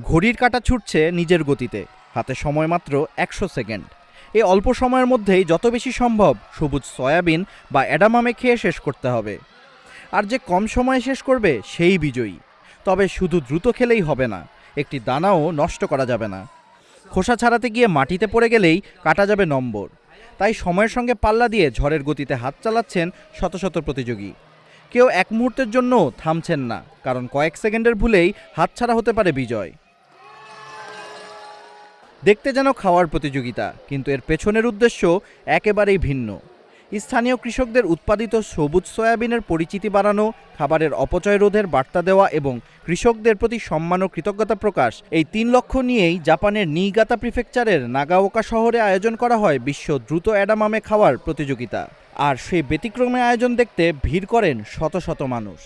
ঘড়ির কাঁটা ছুটছে নিজের গতিতে, হাতে সময় মাত্র 100 সেকেন্ড। এই অল্প সময়ের মধ্যেই যত বেশি সম্ভব সবুজ সয়াবিন বা এডামামে খেয়ে শেষ করতে হবে। আর যে কম সময়ে শেষ করবে সেই বিজয়ী। তবে শুধু দ্রুত খেলেই হবে না, একটি দানাও নষ্ট করা যাবে না। খোসা ছাড়াতে গিয়ে মাটিতে পড়ে গেলেই কাটা যাবে নম্বর। তাই সময়ের সঙ্গে পাল্লা দিয়ে ঝড়ের গতিতে হাত চালাচ্ছেন শত শত প্রতিযোগী। কেউ এক মুহূর্তের জন্য থামছেন না, কারণ কয়েক সেকেন্ডের ভুলেই হাতছাড়া হতে পারে বিজয়। দেখতে যেন খাওয়ার প্রতিযোগিতা, কিন্তু এর পেছনের উদ্দেশ্য একেবারেই ভিন্ন। স্থানীয় কৃষকদের উৎপাদিত সবুজ সয়াবিনের পরিচিতি বাড়ানো, খাবারের অপচয় রোধের বার্তা দেওয়া এবং কৃষকদের প্রতি সম্মান ও কৃতজ্ঞতা প্রকাশ, এই 3 লক্ষ্য নিয়েই জাপানের নিগাতা প্রিফেকচারের নাগাওকা শহরে আয়োজন করা হয় বিশ্ব দ্রুত এডামামে খাওয়ার প্রতিযোগিতা। আর সেই ব্যতিক্রমী আয়োজন দেখতে ভিড় করেন শত শত মানুষ।